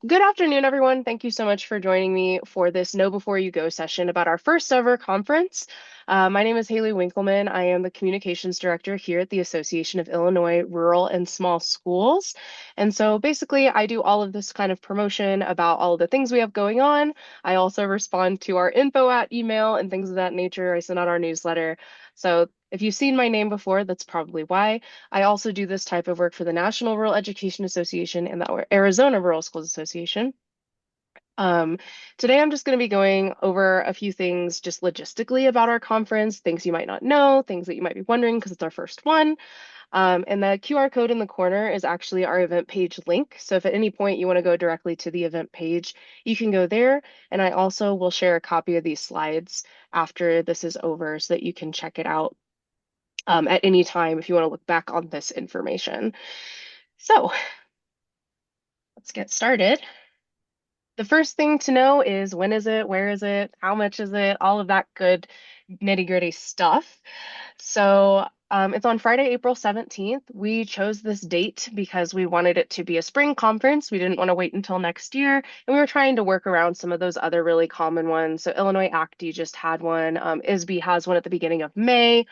Good afternoon, everyone. Thank you so much for joining me for this Know Before You Go session about our first ever conference. My name is Haley Winkleman. I am the Communications Director here at the Association of Illinois Rural and Small Schools. And so basically, I do all of this kind of promotion about all of the things we have going on. I also respond to our info at email and things of that nature. I send out our newsletter. So if you've seen my name before, that's probably why. I also do this type of work for the National Rural Education Association and the Arizona Rural Schools Association. Um, Today, I'm just going to be going over a few things just logistically about our conference, things you might not know, things that you might be wondering because it's our first one. And the QR code in the corner is actually our event page link. So if at any point you want to go directly to the event page, you can go there. And I also will share a copy of these slides after this is over so that you can check it out at any time if you want to look back on this information. So let's get started. The first thing to know is when is it, where is it, how much is it, all of that good nitty-gritty stuff. So it's on Friday, April 17th. We chose this date because we wanted it to be a spring conference. We didn't want to wait until next year. And we were trying to work around some of those other really common ones. So Illinois ACT just had one. ISB has one at the beginning of May.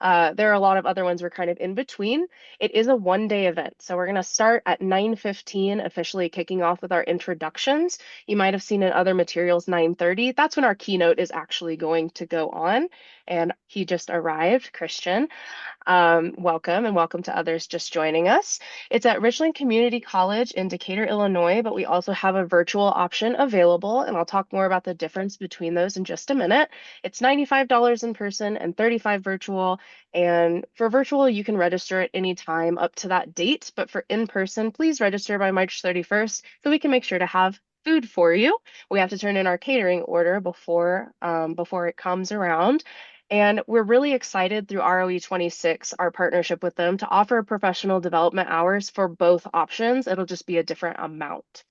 There are a lot of other ones we're kind of in between. It is a one-day event. So we're going to start at 9:15, officially kicking off with our introductions. You might have seen in other materials 9:30. That's when our keynote is actually going to go on. And he just arrived, Christian. Welcome and welcome to others just joining us. It's at Richland Community College in Decatur, Illinois, but we also have a virtual option available, and I'll talk more about the difference between those in just a minute. It's $95 in person and $35 virtual, and for virtual, you can register at any time up to that date, but for in-person, please register by March 31st so we can make sure to have food for you. We have to turn in our catering order before it comes around. And we're really excited through ROE 26, our partnership with them, to offer professional development hours for both options. It'll just be a different amount.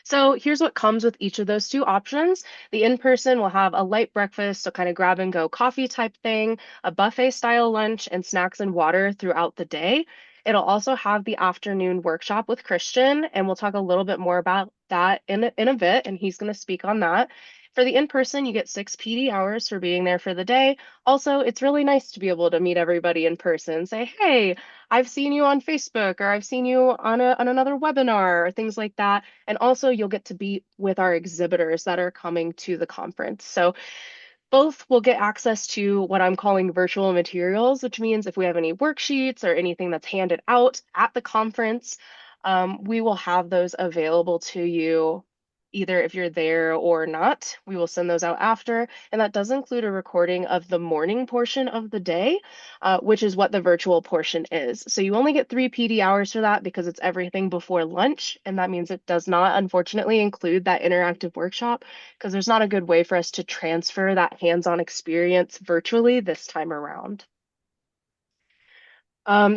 So here's what comes with each of those two options. The in-person will have a light breakfast, so kind of grab and go coffee type thing, a buffet style lunch, and snacks and water throughout the day. It'll also have the afternoon workshop with Christian, and we'll talk a little bit more about that in a bit, and he's going to speak on that. For the in-person, you get 6 PD hours for being there for the day. Also, it's really nice to be able to meet everybody in person, say, hey, I've seen you on Facebook, or I've seen you on another webinar, or things like that. And also, you'll get to be with our exhibitors that are coming to the conference. So both will get access to what I'm calling virtual materials, which means if we have any worksheets or anything that's handed out at the conference, we will have those available to you either if you're there or not. We will send those out after, and that does include a recording of the morning portion of the day, which is what the virtual portion is. So you only get 3 PD hours for that because it's everything before lunch, and that means it does not, unfortunately, include that interactive workshop because there's not a good way for us to transfer that hands-on experience virtually this time around.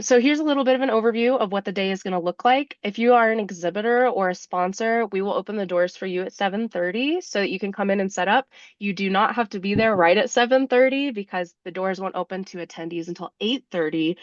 So here's a little bit of an overview of what the day is going to look like. If you are an exhibitor or a sponsor, we will open the doors for you at 7:30 so that you can come in and set up. You do not have to be there right at 7:30 because the doors won't open to attendees until 8:30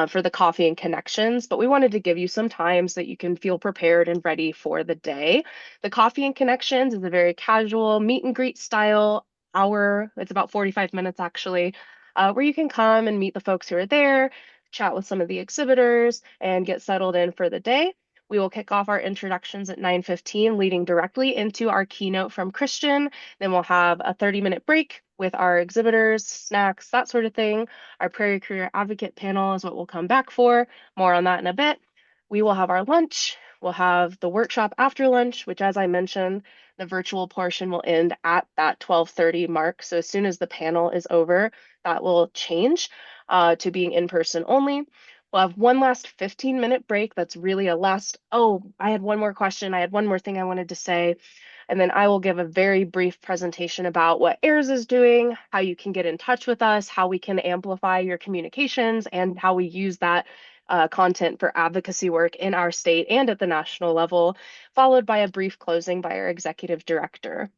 for the coffee and connections. But we wanted to give you some time so that you can feel prepared and ready for the day. The coffee and connections is a very casual meet and greet style hour. It's about 45 minutes actually, where you can come and meet the folks who are there, chat with some of the exhibitors, and get settled in for the day. We will kick off our introductions at 9:15, leading directly into our keynote from Christian. Then we'll have a 30-minute break with our exhibitors, snacks, that sort of thing. Our Prairie Career Advocate panel is what we'll come back for. More on that in a bit. We will have our lunch. We'll have the workshop after lunch, which, as I mentioned, the virtual portion will end at that 12:30 mark. So as soon as the panel is over, that will change to being in person only. We'll have one last 15-minute break. That's really a last. Oh, I had one more question. I had one more thing I wanted to say. And then I will give a very brief presentation about what AIRSS is doing, how you can get in touch with us, how we can amplify your communications, and how we use that content for advocacy work in our state and at the national level, followed by a brief closing by our executive director.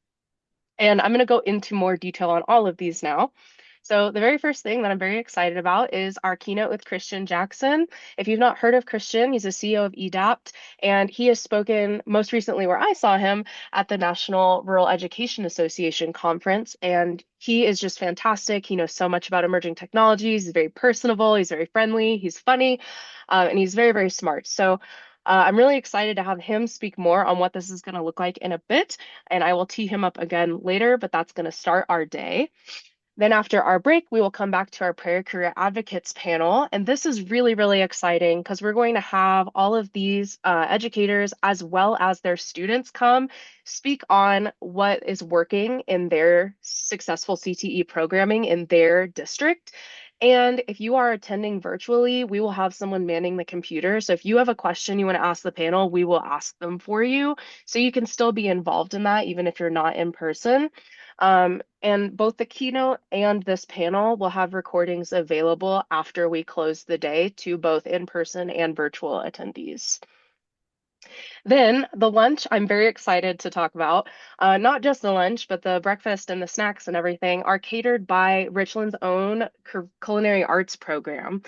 And I'm going to go into more detail on all of these now. So, the very first thing that I'm very excited about is our keynote with Christian Jackson. If you've not heard of Christian, he's a CEO of EDAPT, and he has spoken most recently where I saw him at the National Rural Education Association conference. And he is just fantastic. He knows so much about emerging technologies. He's very personable, he's very friendly, he's funny, and he's very, very smart. So, I'm really excited to have him speak more on what this is going to look like in a bit, and I will tee him up again later, but that's going to start our day. Then after our break, we will come back to our Prayer Career Advocates panel. And this is really, really exciting because we're going to have all of these educators as well as their students come speak on what is working in their successful CTE programming in their district. And if you are attending virtually, we will have someone manning the computer. So if you have a question you want to ask the panel, we will ask them for you. So you can still be involved in that, even if you're not in person. And both the keynote and this panel will have recordings available after we close the day to both in-person and virtual attendees. Then the lunch, I'm very excited to talk about. Not just the lunch, but the breakfast and the snacks and everything are catered by Richland's own culinary arts program.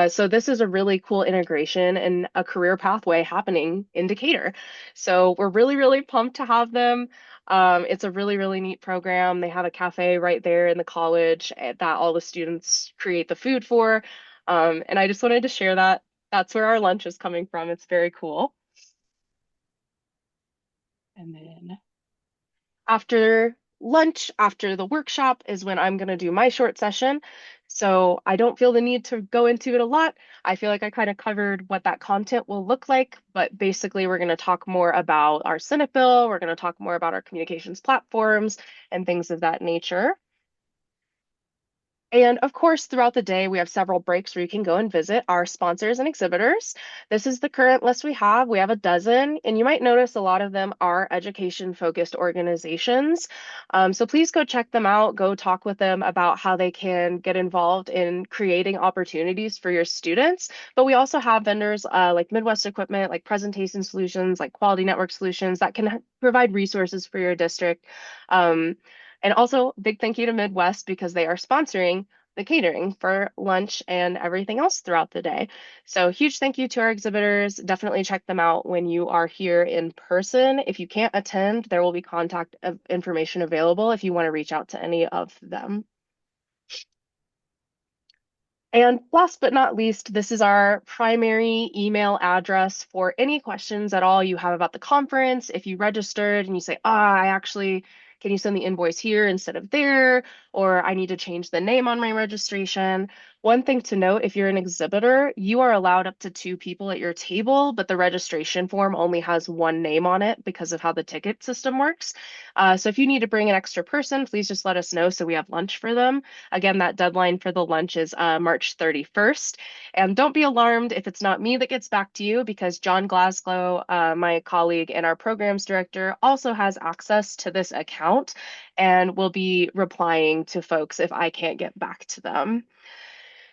So this is a really cool integration and a career pathway happening in Decatur. So we're really, really pumped to have them. It's a really, really neat program. They have a cafe right there in the college that all the students create the food for. And I just wanted to share that. That's where our lunch is coming from. It's very cool. And then after lunch, after the workshop, is when I'm going to do my short session. So I don't feel the need to go into it a lot. I feel like I kind of covered what that content will look like, but basically, we're going to talk more about our Senate bill. We're going to talk more about our communications platforms and things of that nature. And of course, throughout the day, we have several breaks where you can go and visit our sponsors and exhibitors. This is the current list we have. We have a dozen, and you might notice a lot of them are education-focused organizations. So please go check them out. Go talk with them about how they can get involved in creating opportunities for your students. But we also have vendors like Midwest Equipment, like Presentation Solutions, like Quality Network Solutions that can provide resources for your district. And also, big thank you to Midwest because they are sponsoring the catering for lunch and everything else throughout the day. So, huge thank you to our exhibitors. Definitely check them out when you are here in person. If you can't attend, there will be contact information available if you want to reach out to any of them. And last but not least, this is our primary email address for any questions at all you have about the conference. If you registered and you say, I actually, can you send the invoice here instead of there? Or I need to change the name on my registration. One thing to note, if you're an exhibitor, you are allowed up to 2 people at your table, but the registration form only has one name on it because of how the ticket system works. So if you need to bring an extra person, please just let us know so we have lunch for them. Again, that deadline for the lunch is March 31st. And don't be alarmed if it's not me that gets back to you because John Glasgow, my colleague and our programs director, also has access to this account and will be replying to folks if I can't get back to them.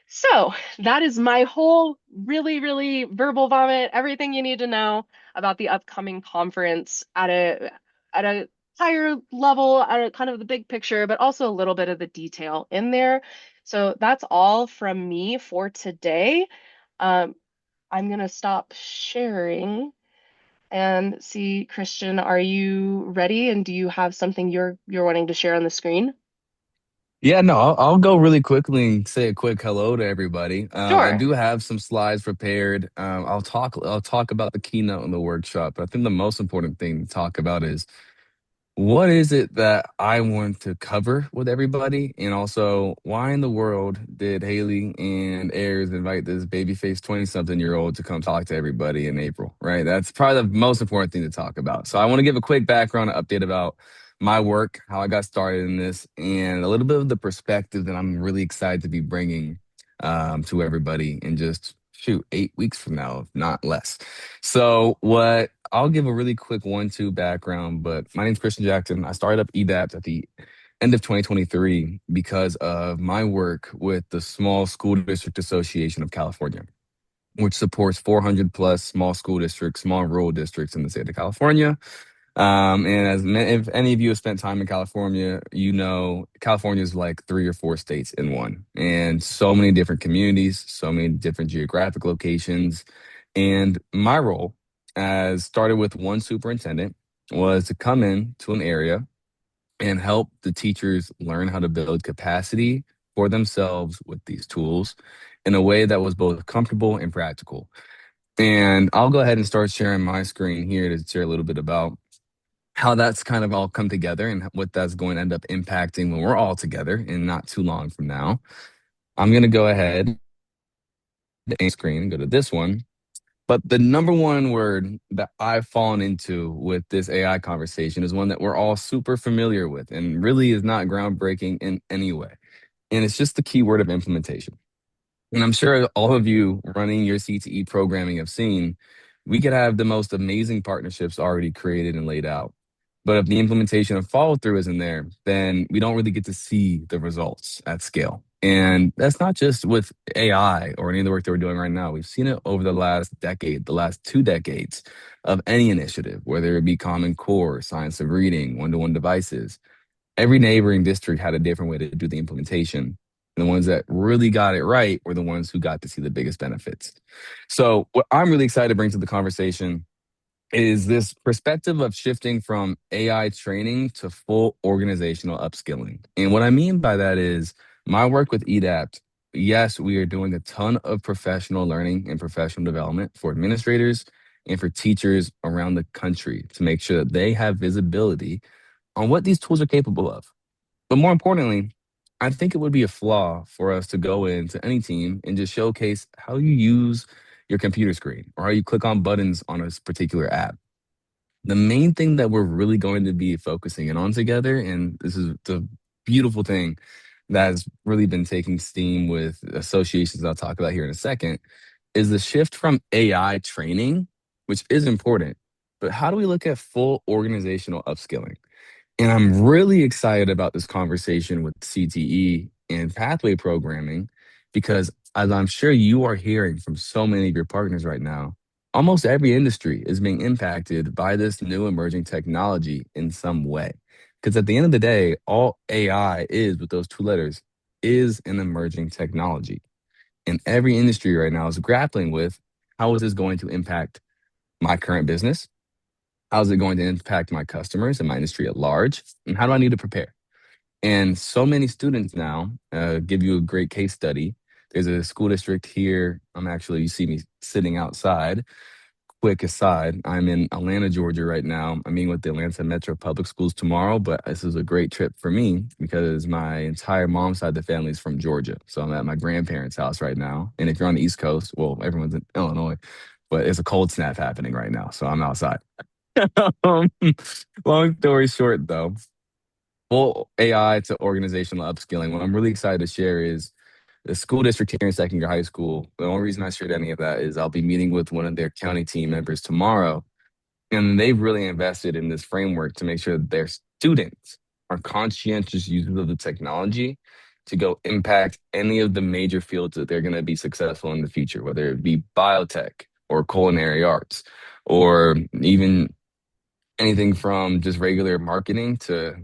So that is my whole really, really verbal vomit, everything you need to know about the upcoming conference at a higher level, at a kind of the big picture, but also a little bit of the detail in there. So that's all from me for today. Um, I'm gonna stop sharing and see, Christian, are you ready? And do you have something you're wanting to share on the screen? Yeah, no, I'll go really quickly and say a quick hello to everybody. I Sure. do have some slides prepared. I'll talk about the keynote and the workshop. But I think the most important thing to talk about is what is it that I want to cover with everybody? And also, why in the world did Haley and Ayers invite this babyface 20-something-year-old to come talk to everybody in April, right? That's probably the most important thing to talk about. So I want to give a quick background update about my work, how I got started in this, and a little bit of the perspective that I'm really excited to be bringing to everybody in just, shoot, 8 weeks from now, if not less. So what I'll give a really quick 1-2 background, but my name's Christian Jackson. I started up EDAPT at the end of 2023 because of my work with the Small School District Association of California, which supports 400 plus small school districts, small rural districts in the state of California. And if any of you have spent time in California, you know California is like three or four states in one, and so many different communities, so many different geographic locations. And my role, as started with one superintendent, was to come in to an area and help the teachers learn how to build capacity for themselves with these tools in a way that was both comfortable and practical. And I'll go ahead and start sharing my screen here to share a little bit about how that's kind of all come together and what that's going to end up impacting when we're all together and not too long from now. I'm going to go ahead and screen and go to this one. But the number one word that I've fallen into with this AI conversation is one that we're all super familiar with and really is not groundbreaking in any way. And it's just the keyword of implementation. And I'm sure all of you running your CTE programming have seen, we could have the most amazing partnerships already created and laid out. But if the implementation and follow through isn't there, then we don't really get to see the results at scale. And that's not just with AI or any of the work that we're doing right now. We've seen it over the last decade, the last 2 decades of any initiative, whether it be Common Core, science of reading, one-to-one devices. Every neighboring district had a different way to do the implementation. And the ones that really got it right were the ones who got to see the biggest benefits. So, what I'm really excited to bring to the conversation is this perspective of shifting from AI training to full organizational upskilling. And what I mean by that is my work with EDAPT. Yes, we are doing a ton of professional learning and professional development for administrators and for teachers around the country to make sure that they have visibility on what these tools are capable of. But more importantly, I think it would be a flaw for us to go into any team and just showcase how you use your computer screen or how you click on buttons on a particular app. The main thing that we're really going to be focusing in on together, and this is the beautiful thing that has really been taking steam with associations I'll talk about here in a second, is the shift from AI training, which is important, but how do we look at full organizational upskilling? And I'm really excited about this conversation with CTE and pathway programming because, as I'm sure you are hearing from so many of your partners right now, almost every industry is being impacted by this new emerging technology in some way. Because at the end of the day, all AI is with those two letters is an emerging technology. And every industry right now is grappling with how is this going to impact my current business? How's it going to impact my customers and my industry at large? And how do I need to prepare? And so many students now give you a great case study. There's a school district here. You see me sitting outside. Quick aside, I'm in Atlanta, Georgia right now. I'm meeting with the Atlanta Metro Public Schools tomorrow, but this is a great trip for me because my entire mom's side of the family is from Georgia. So I'm at my grandparents' house right now. And if you're on the East Coast, well, everyone's in Illinois, but it's a cold snap happening right now. So I'm outside. Um, long story short, though, full AI to organizational upskilling. What I'm really excited to share is the school district here in second year high school. The only reason I shared any of that is I'll be meeting with one of their county team members tomorrow, and they've really invested in this framework to make sure that their students are conscientious users of the technology to go impact any of the major fields that they're going to be successful in the future, whether it be biotech or culinary arts or even anything from just regular marketing to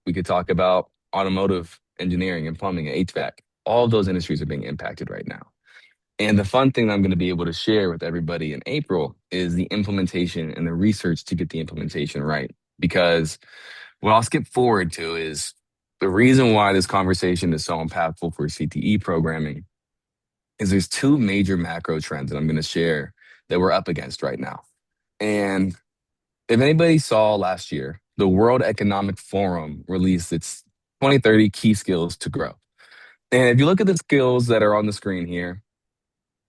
we could talk about automotive engineering and plumbing and HVAC. All of those industries are being impacted right now. And the fun thing I'm going to be able to share with everybody in April is the implementation and the research to get the implementation right. Because what I'll skip forward to is the reason why this conversation is so impactful for CTE programming is there's two major macro trends that I'm going to share that we're up against right now. And if anybody saw last year, the World Economic Forum released its 2030 key skills to grow. And if you look at the skills that are on the screen here,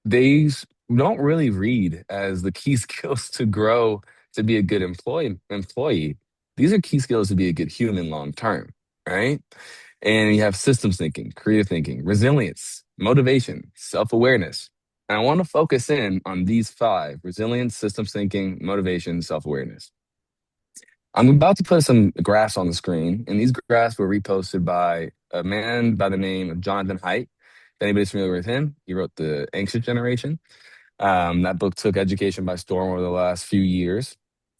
these don't really read as the key skills to grow to be a good employee. These are key skills to be a good human long term, right? And you have systems thinking, creative thinking, resilience, motivation, self-awareness. And I want to focus in on these five: resilience, systems thinking, motivation, self-awareness. I'm about to put some graphs on the screen, and these graphs were reposted by a man by the name of Jonathan Haidt. If anybody's familiar with him, he wrote The Anxious Generation. That book took education by storm over the last few years.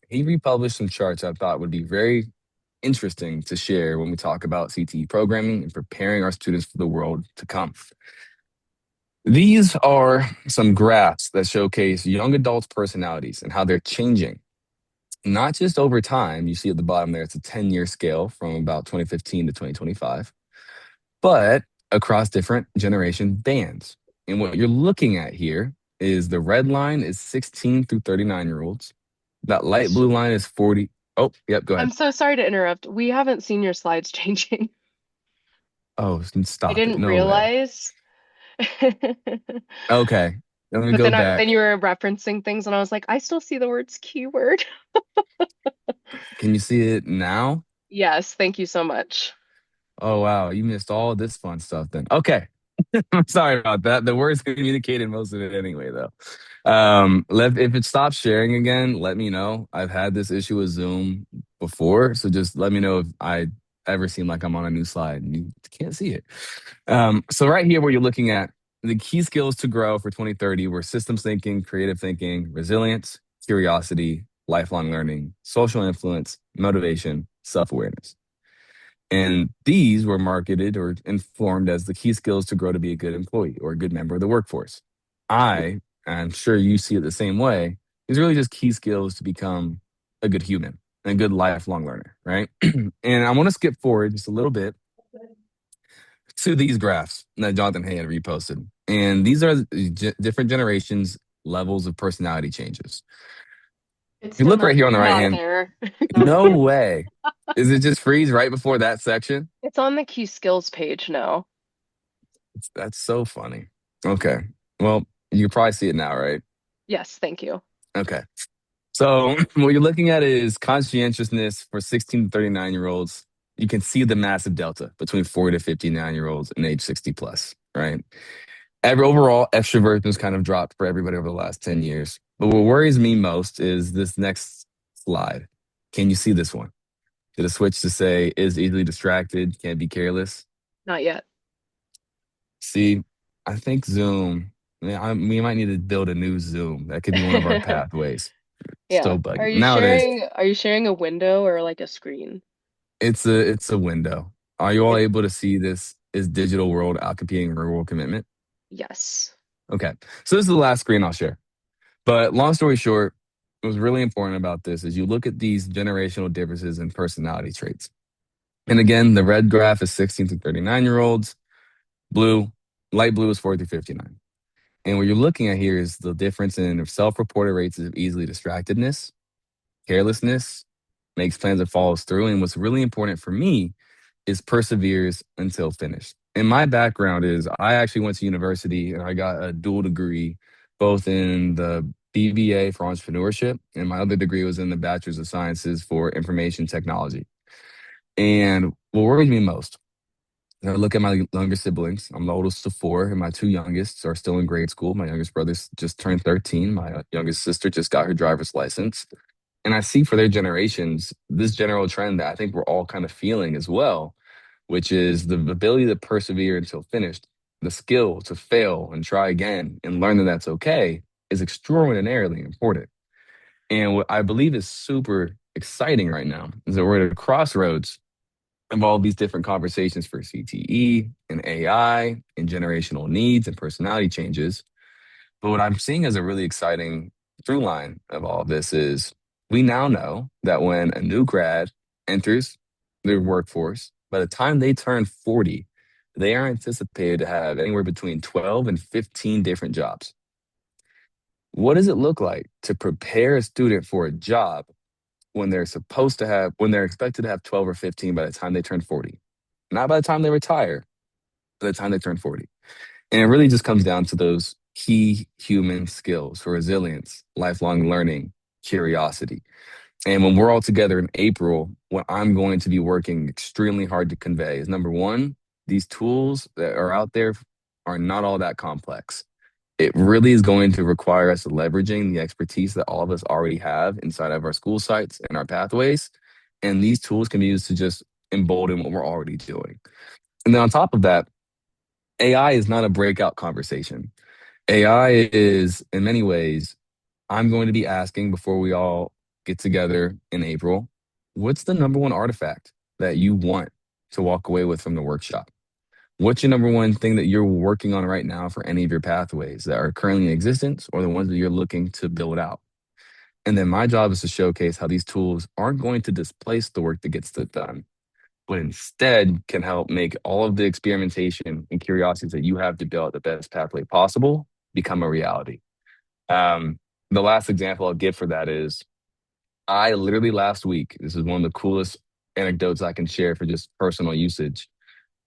He republished some charts I thought would be very interesting to share when we talk about CTE programming and preparing our students for the world to come. These are some graphs that showcase young adults' personalities and how they're changing, not just over time. You see at the bottom there, it's a 10-year scale from about 2015 to 2025, but across different generation bands. And what you're looking at here is the red line is 16 through 39-year-olds. That light blue line is 40. Oh, yep, go I'm ahead. so sorry to interrupt. We haven't seen your slides changing. Oh, I stop it. didn't No way. realize. Okay, let me But go then you back. were referencing things, and I was like, I still see the words keyword. Can you see it now? Yes, thank you so much. Oh, wow. You missed all this fun stuff then. Okay. I'm sorry about that. The words communicated most of it anyway, though. If it stops sharing again, let me know. I've had this issue with Zoom before, so just let me know if I ever seem like I'm on a new slide and you can't see it. So right here, where you're looking at the key skills to grow for 2030 were systems thinking, creative thinking, resilience, curiosity, lifelong learning, social influence, motivation, self-awareness. And these were marketed or informed as the key skills to grow to be a good employee or a good member of the workforce. I'm sure you see it the same way, is really just key skills to become a good human and a good lifelong learner, right? And I want to skip forward just a little bit to these graphs that Jonathan Hay had reposted. And these are different generations' levels of personality changes. It's If you still look not right here on the right not hand, there. no way. Is it just freeze right before that section? It's on the key skills page now. That's so funny. Okay. Well, you can probably see it now, right? Yes, thank you. Okay. So what you're looking at is conscientiousness for 16 to 39-year-olds. You can see the massive delta between 40 to 59-year-olds and age 60 plus, right? Overall, extroversion has kind of dropped for everybody over the last 10 years. But what worries me most is this next slide. Can you see this one? Did it switch to say is easily distracted, can't be careless? Not yet. See, I think Zoom, we might need to build a new Zoom. That could be one of our pathways. Yeah. So buggy. Now it is. Are you sharing a window or like a screen? It's a window. Are you all It, able to see this? Is digital world outcompeting real world commitment? yes. Okay. So this is the last screen I'll share. But long story short, what was really important about this is you look at these generational differences in personality traits. And again, the red graph is 16 to 39-year-olds. Blue, light blue is 40 to 59. And what you're looking at here is the difference in self-reported rates of easily distractedness, carelessness, makes plans and follows through. And what's really important for me is perseveres until finished. And my background is I actually went to university and I got a dual degree, both in the BBA for entrepreneurship, and my other degree was in the Bachelor's of Sciences for information technology. And what worries me most, I look at my younger siblings. I'm the oldest of four, and my two youngest are still in grade school. My youngest brother's just turned 13. My youngest sister just got her driver's license. And I see for their generations this general trend that I think we're all kind of feeling as well, which is the ability to persevere until finished, the skill to fail and try again and learn that that's okay is extraordinarily important. And what I believe is super exciting right now is that we're at a crossroads of all these different conversations for CTE and AI and generational needs and personality changes. But what I'm seeing as a really exciting through line of all of this is we now know that when a new grad enters the workforce, by the time they turn 40, they are anticipated to have anywhere between 12 and 15 different jobs. What does it look like to prepare a student for a job when they're expected to have 12 or 15 by the time they turn 40? Not by the time they retire, by the time they turn 40. And it really just comes down to those key human skills for resilience, lifelong learning, curiosity. And when we're all together in April, what I'm going to be working extremely hard to convey is number one, these tools that are out there are not all that complex. It really is going to require us leveraging the expertise that all of us already have inside of our school sites and our pathways. And these tools can be used to just embolden what we're already doing. And then on top of that, AI is not a breakout conversation. AI is, in many ways, I'm going to be asking before we all get together in April, what's the number one artifact that you want to walk away with from the workshop? What's your number one thing that you're working on right now for any of your pathways that are currently in existence or the ones that you're looking to build out? And then my job is to showcase how these tools aren't going to displace the work that gets done, but instead can help make all of the experimentation and curiosities that you have to build the best pathway possible become a reality. Um, the last example I'll give for that is I literally last week, this is one of the coolest anecdotes I can share for just personal usage.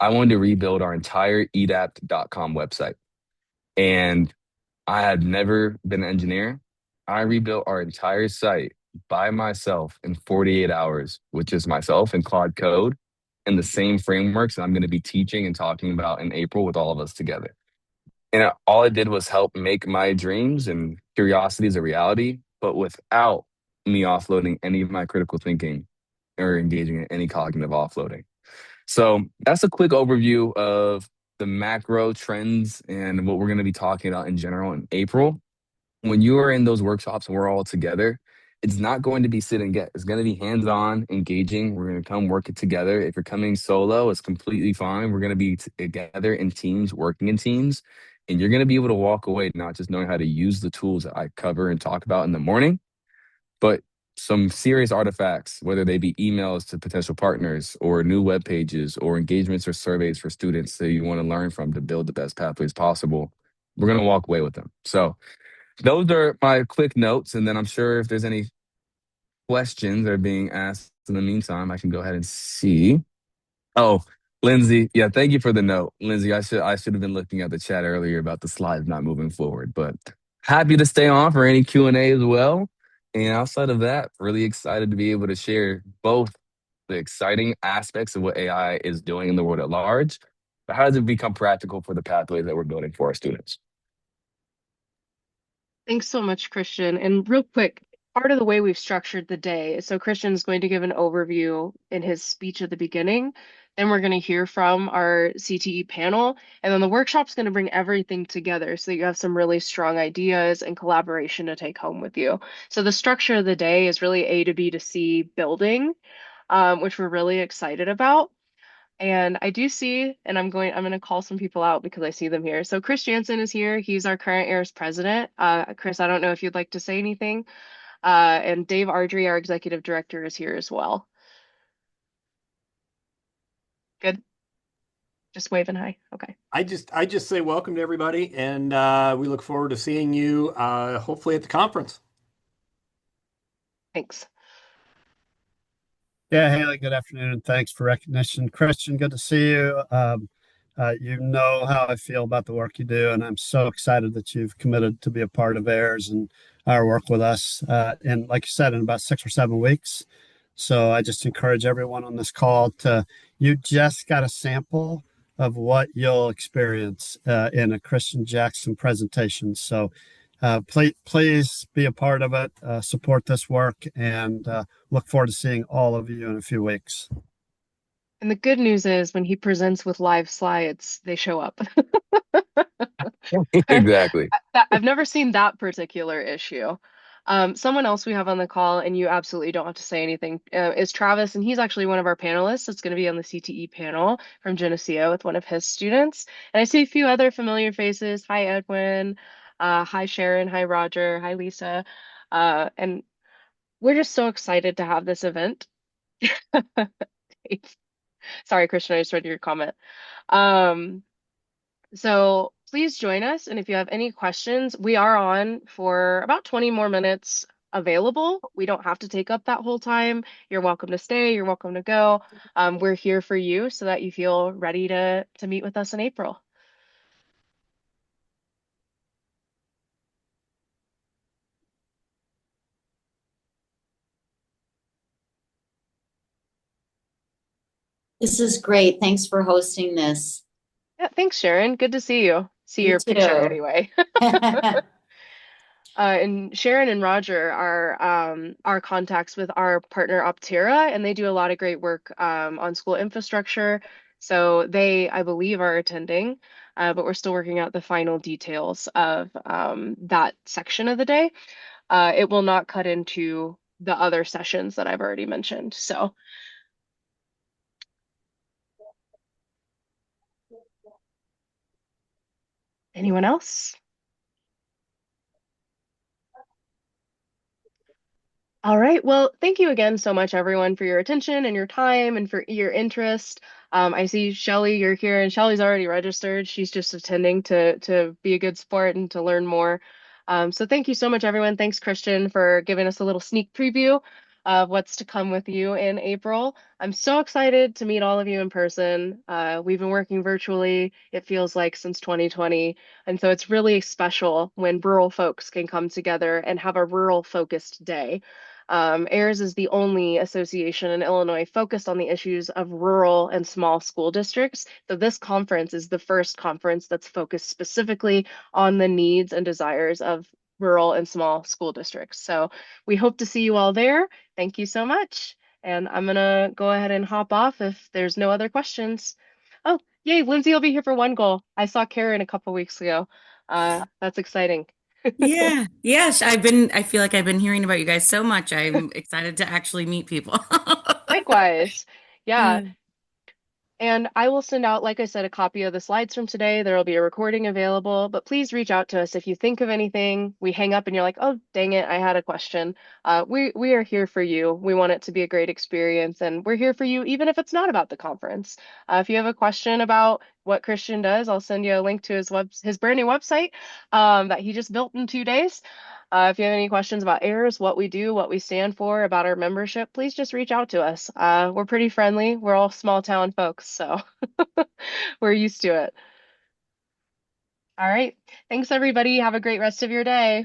I wanted to rebuild our entire edapt.com website. And I had never been an engineer. I rebuilt our entire site by myself in 48 hours with just myself and Claude Code and the same frameworks that I'm going to be teaching and talking about in April with all of us together. And all it did was help make my dreams and curiosities a reality, but without me offloading any of my critical thinking or engaging in any cognitive offloading. So that's a quick overview of the macro trends and what we're going to be talking about in general in April. When you are in those workshops and we're all together, it's not going to be sit and get. It's going to be hands-on, engaging. We're going to come work it together. If you're coming solo, it's completely fine. We're going to be together in teams, working in teams, and you're going to be able to walk away not just knowing how to use the tools that I cover and talk about in the morning, but some serious artifacts, whether they be emails to potential partners or new web pages or engagements or surveys for students that you want to learn from to build the best pathways possible. We're going to walk away with them. So those are my quick notes. And then I'm sure if there's any questions that are being asked in the meantime, I can go ahead and see. Oh, Lindsay, yeah, thank you for the note. Lindsay, I should have been looking at the chat earlier about the slides not moving forward, but happy to stay on for any Q&A as well. And outside of that, really excited to be able to share both the exciting aspects of what AI is doing in the world at large, but how does it become practical for the pathways that we're building for our students? Thanks so much, Christian. And real quick, part of the way we've structured the day is so Christian's going to give an overview in his speech at the beginning. Then we're going to hear from our CTE panel. And then the workshop's going to bring everything together so that you have some really strong ideas and collaboration to take home with you. So the structure of the day is really A to B to C building, which we're really excited about. And I do see, and I'm going to call some people out because I see them here. So Chris Jansen is here. He's our current AIRSS president. Chris, I don't know if you'd like to say anything. And Dave Ardrey, our executive director, is here as well. Good. Just waving hi. Okay. I just say welcome to everybody, and we look forward to seeing you hopefully at the conference. Thanks. Yeah, Haley, good afternoon, and thanks for recognition. Christian, good to see you. You know how I feel about the work you do, and I'm so excited that you've committed to be a part of AIRSS and our work with us. And like you said, in about 6 or 7 weeks. So I just encourage everyone on this call you just got a sample of what you'll experience in a Christian Jackson presentation. So please be a part of it, support this work, and look forward to seeing all of you in a few weeks. And the good news is when he presents with live slides, they show up. Exactly. I've never seen that particular issue. Someone else we have on the call, and you absolutely don't have to say anything, is Travis, and he's actually one of our panelists that's going to be on the CTE panel from Geneseo with one of his students. And I see a few other familiar faces. Hi, Edwin. Hi, Sharon. Hi, Roger. Hi, Lisa. And we're just so excited to have this event. Sorry, Christian, I just read your comment. Um, so please join us. And if you have any questions, we are on for about 20 more minutes available. We don't have to take up that whole time. You're welcome to stay. You're welcome to go. We're here for you so that you feel ready to meet with us in April. This is great. Thanks for hosting this. Yeah, thanks, Sharon. Good to see you. See You your picture too. anyway. And Sharon and Roger are our contacts with our partner Optera, and they do a lot of great work on school infrastructure. So they, I believe, are attending, but we're still working out the final details of that section of the day. It will not cut into the other sessions that I've already mentioned. So anyone else? All right. Well, thank you again so much, everyone, for your attention and your time and for your interest. I see Shelly, you're here, and Shelly's already registered. She's just attending to be a good sport and to learn more. So thank you so much, everyone. Thanks, Christian, for giving us a little sneak preview of what's to come with you in April. I'm so excited to meet all of you in person. We've been working virtually, it feels like, since 2020. And so it's really special when rural folks can come together and have a rural focused day. AIRSS is the only association in Illinois focused on the issues of rural and small school districts. So this conference is the first conference that's focused specifically on the needs and desires of rural and small school districts. So we hope to see you all there. Thank you so much. And I'm gonna go ahead and hop off if there's no other questions. Oh, yay, Lindsay will be here for one goal. I saw Karen a couple weeks ago. That's exciting. Yeah. Yes, I feel like I've been hearing about you guys so much. I'm excited to actually meet people. Likewise. Yeah. Uh, And I will send out, like I said, a copy of the slides from today. There will be a recording available, but please reach out to us if you think of anything. We hang up and you're like, oh, dang it, I had a question. We are here for you. We want it to be a great experience, and we're here for you, even if it's not about the conference. If you have a question about what Christian does, I'll send you a link to his brand new website that he just built in 2 days. If you have any questions about AIRSS, what we do, what we stand for, about our membership, please just reach out to us. We're pretty friendly. We're all small town folks, so we're used to it. All right. Thanks, everybody. Have a great rest of your day.